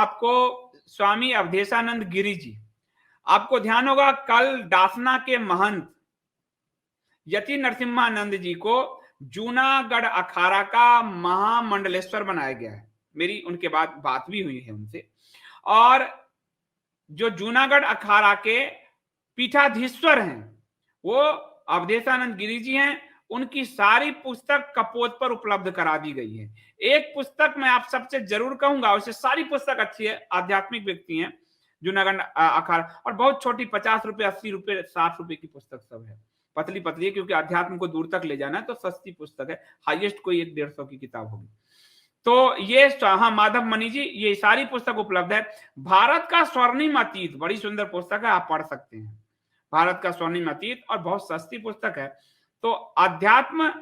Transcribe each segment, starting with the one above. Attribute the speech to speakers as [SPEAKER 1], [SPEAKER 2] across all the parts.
[SPEAKER 1] आपको स्वामी अवधेशानंद गिरी जी, आपको ध्यान होगा कल दासना के महंत यति नरसिम्हानंद जी को जूनागढ़ अखाड़ा का महामंडलेश्वर बनाया गया है। मेरी उनके बाद बात भी हुई है उनसे। और जो जूनागढ़ अखाड़ा के पीठाधीश्वर हैं वो अवधेशानंद गिरी जी हैं। उनकी सारी पुस्तक कपोत पर उपलब्ध करा दी गई है। एक पुस्तक मैं आप सबसे जरूर कहूंगा, वैसे सारी पुस्तक अच्छी है, आध्यात्मिक व्यक्ति हैं जूनागढ़ अखाड़ा, और बहुत छोटी 50 रुपए 80 रुपए 60 रुपए की पुस्तक सब है, पतली पतली है, क्योंकि अध्यात्म को दूर तक ले जाना है तो सस्ती पुस्तक है, हाईएस्ट कोई 100-150 की किताब होगी। तो ये हाँ, माधव मणि जी, ये सारी पुस्तक उपलब्ध है। भारत का स्वर्णिम अतीत बड़ी सुंदर पुस्तक है, आप पढ़ सकते हैं। भारत का स्वर्णिम अतीत, और बहुत सस्ती पुस्तक है। तो अध्यात्म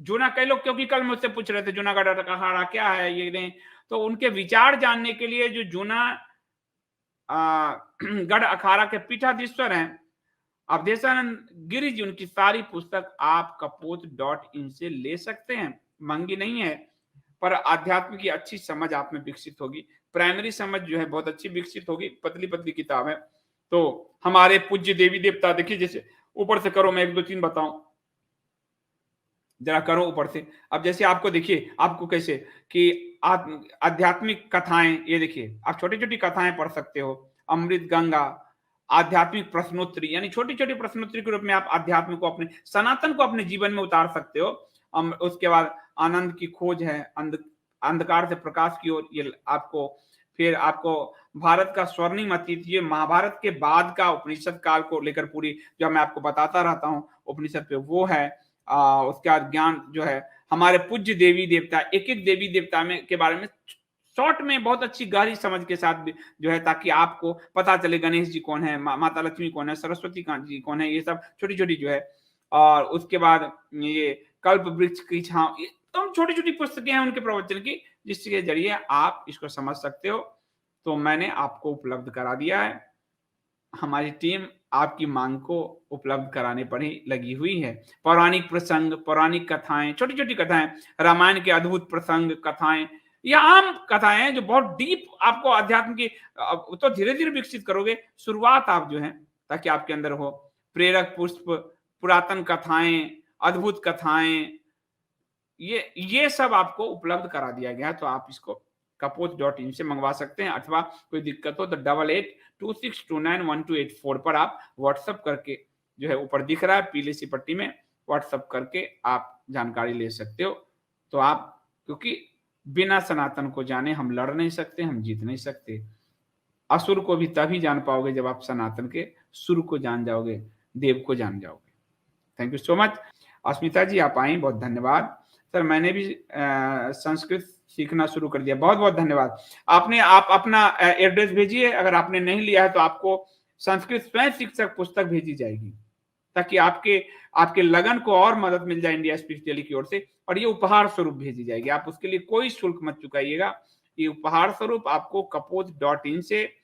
[SPEAKER 1] जूना, कई लोग क्योंकि कल मुझसे पूछ रहे थे जूनागढ़ अखाड़ा क्या है ये नहीं, तो उनके विचार जानने के लिए जो जूना गढ़ अखाड़ा के पीठाधीश्वर हैं अवधेशानंद गिरी जी, उनकी सारी पुस्तक आप कपोत.in से ले सकते हैं। महंगी नहीं है, पर आध्यात्म की अच्छी समझ आप में विकसित होगी, प्राइमरी समझ जो है बहुत अच्छी विकसित होगी। पतली पतली किताब है। तो हमारे पूज्य देवी देवता, देखिए जैसे ऊपर से करो, मैं 1 2 3 बताऊं, जरा करो ऊपर से। अब जैसे आपको देखिए, आपको कैसे कि आध्यात्मिक कथाएं, ये देखिए आप छोटी छोटी कथाएं पढ़ सकते हो। अमृत गंगा, आध्यात्मिक प्रश्नोत्तरी, यानी छोटी छोटी प्रश्नोत्तरी के रूप में आप अध्यात्म को, अपने सनातन को अपने जीवन में उतार सकते हो। उसके बाद आनंद की खोज है, अंधकार से प्रकाश की ओर, ये आपको, फिर आपको भारत का स्वर्णिम अतीत, ये महाभारत के बाद का उपनिषद काल को लेकर पूरी, जो मैं आपको बताता रहता हूँ उपनिषद पे, वो है। उसके बाद ज्ञान जो है, हमारे पूज्य देवी देवता, एक एक देवी देवता में के बारे में शॉर्ट में बहुत अच्छी गहरी समझ के साथ जो है, ताकि आपको पता चले गणेश जी कौन है, माता लक्ष्मी कौन है, सरस्वती जी कौन है, ये सब छोटी छोटी जो है। और उसके बाद ये कल्प वृक्ष की छांव, तो छोटी छोटी पुस्तकें हैं उनके प्रवचन की, जिसके जरिए आप इसको समझ सकते हो। तो मैंने आपको उपलब्ध करा दिया है। हमारी टीम आपकी मांग को उपलब्ध कराने पर ही लगी हुई है। पौराणिक प्रसंग, पौराणिक कथाएं, छोटी छोटी कथाएं, रामायण के अद्भुत प्रसंग कथाएं, या आम कथाएं हैं जो बहुत डीप आपको अध्यात्म की, तो धीरे धीरे विकसित करोगे। शुरुआत आप जो है, ताकि आपके अंदर हो प्रेरक पुष्प, पुरातन कथाएं, अद्भुत कथाएं, ये सब आपको उपलब्ध करा दिया गया है। तो आप इसको कपोत.in से मंगवा सकते हैं, अथवा कोई दिक्कत हो तो 8826291284 पर आप व्हाट्सएप करके, जो है ऊपर दिख रहा है पीली सी पट्टी में, व्हाट्सएप करके आप जानकारी ले सकते हो। तो आप, क्योंकि बिना सनातन को जाने हम लड़ नहीं सकते, हम जीत नहीं सकते। असुर को भी तभी जान पाओगे जब आप सनातन के सुर को जान जाओगे, देव को जान जाओगे। Thank you so much. Asmita ji आप आई, बहुत धन्यवाद। सर मैंने भी संस्कृत सीखना शुरू कर दिया, बहुत बहुत धन्यवाद। आप अपना एड्रेस भेजिए, अगर आपने नहीं लिया है तो आपको संस्कृत स्वयं शिक्षक पुस्तक भेजी जाएगी, ताकि आपके लगन को और मदद मिल जाए इंडिया स्पिरिचुअली की ओर से, और ये उपहार स्वरूप भेजी जाएगी। आप उसके लिए कोई शुल्क मत चुकाइएगा, ये उपहार स्वरूप आपको कपोत.in से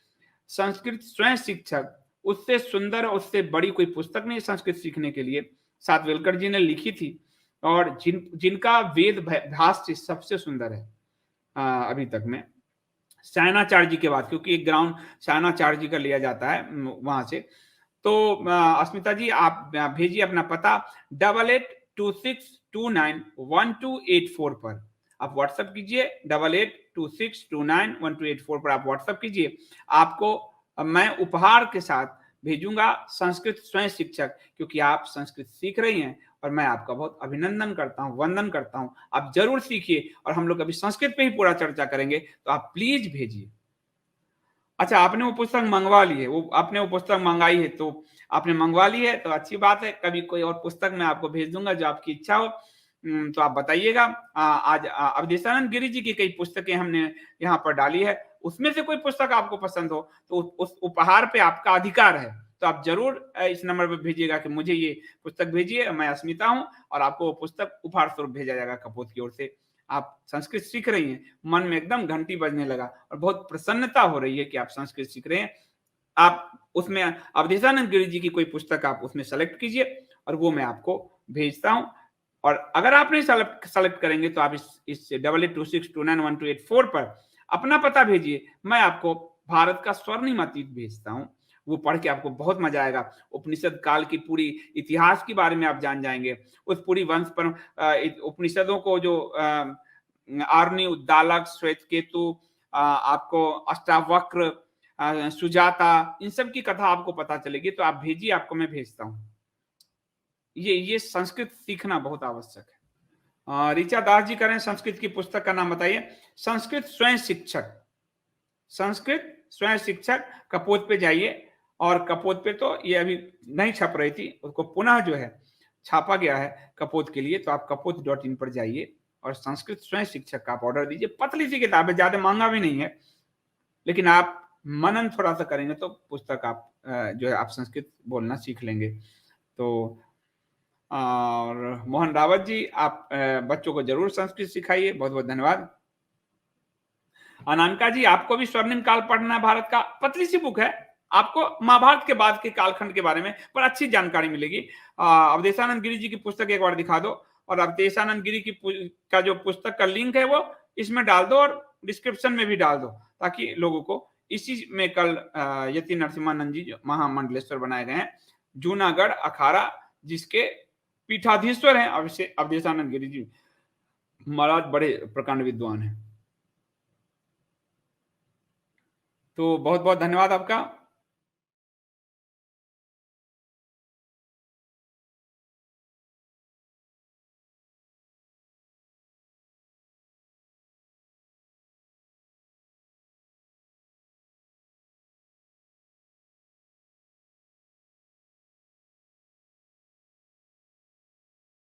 [SPEAKER 1] संस्कृत स्वयं शिक्षक, उससे सुंदर, उससे बड़ी कोई पुस्तक नहीं संस्कृत सीखने के लिए, सातवेलकर जी ने लिखी थी, और जिनका वेद भाष्य सबसे सुंदर है अभी तक में, सायणाचार्य जी के बाद, क्योंकि एक ग्राउंड सायणाचार्य जी का लिया जाता है वहां से। तो अस्मिता जी आप भेजिए अपना पता 8826291284 पर आप व्हाट्सएप कीजिए, 8826291284 पर आप व्हाट्सएप कीजिए। आपको मैं उपहार के साथ भेजूंगा संस्कृत स्वयं शिक्षक, क्योंकि आप संस्कृत सीख रही हैं, और मैं आपका बहुत अभिनंदन करता हूं, वंदन करता हूं। आप जरूर सीखिए, और हम लोग अभी संस्कृत पे ही पूरा चर्चा करेंगे, तो आप प्लीज भेजिए। अच्छा, आपने वो पुस्तक मंगवा ली है, आपने वो पुस्तक मंगाई है, तो आपने मंगवा ली है तो अच्छी बात है। कभी कोई और पुस्तक मैं आपको भेज दूंगा जो आपकी इच्छा हो, तो आप बताइएगा। आज अवधेशानंद गिरी जी की कई पुस्तकें हमने यहाँ पर डाली है, उसमें से कोई पुस्तक आपको पसंद हो तो उस उपहार पे आपका अधिकार है। तो आप जरूर इस नंबर पर भेजिएगा कि मुझे ये पुस्तक भेजिए, मैं अस्मिता हूँ, और आपको वो पुस्तक उपहार स्वरूप भेजा जाएगा कपोत की ओर से। आप संस्कृत सीख रही हैं, मन में एकदम घंटी बजने लगा, और बहुत प्रसन्नता हो रही है कि आप संस्कृत सीख रहे हैं। आप उसमें अवधेशानंद गिरी जी की कोई पुस्तक आप उसमें सेलेक्ट कीजिए, और वो मैं आपको भेजता हूं। और अगर आप नहीं सेलेक्ट करेंगे तो आप इस 8826291284 पर अपना पता भेजिए, मैं आपको भारत का स्वर्णिम अतीत भेजता हूँ। वो पढ़ के आपको बहुत मजा आएगा। उपनिषद काल की पूरी इतिहास के बारे में आप जान जाएंगे। उस पूरी वंश पर उपनिषदों को जो आर्णी, उद्दालक, श्वेतकेतु, आपको अष्टावक्र, सुजाता, इन सब की कथा आपको पता चलेगी। तो आप भेजिए, आपको मैं भेजता हूँ। ये संस्कृत सीखना बहुत आवश्यक है। ऋचा दास जी करें, संस्कृत की पुस्तक का नाम बताइए। संस्कृत स्वयं शिक्षक, संस्कृत स्वयं शिक्षक, कपोत पे जाइए। और कपोत पे तो ये अभी नहीं छप रही थी, उसको पुनः जो है छापा गया है कपोत के लिए। तो आप कपोत.in पर जाइए और संस्कृत स्वयं शिक्षक का आप ऑर्डर दीजिए। पतली सी किताब है, ज्यादा महंगा भी नहीं है, लेकिन आप मनन थोड़ा सा करेंगे तो पुस्तक आप जो है आप संस्कृत बोलना सीख लेंगे। तो और मोहन रावत जी, आप बच्चों को जरूर संस्कृत सिखाइए। बहुत बहुत धन्यवाद। अनामिका जी, आपको भी स्वर्णिम काल पढ़ना है भारत का। पतली सी बुक है, आपको महाभारत के बाद के कालखंड के बारे में पर अच्छी जानकारी मिलेगी। अवधेशानंद गिरी जी की पुस्तक एक बार दिखा दो, और अवधेशानंद गिरी की का जो पुस्तक का लिंक है वो इसमें डाल दो और डिस्क्रिप्शन में भी डाल दो, ताकि लोगों को इसी में कल यति नरसिम्हानंद जी जो महामंडलेश्वर बनाए गए हैं, जूनागढ़ अखाड़ा, जिसके पीठाधीश्वर हैं अवधेशानंद गिरी जी महाराज, बड़े प्रकांड विद्वान हैं। तो बहुत बहुत धन्यवाद आपका।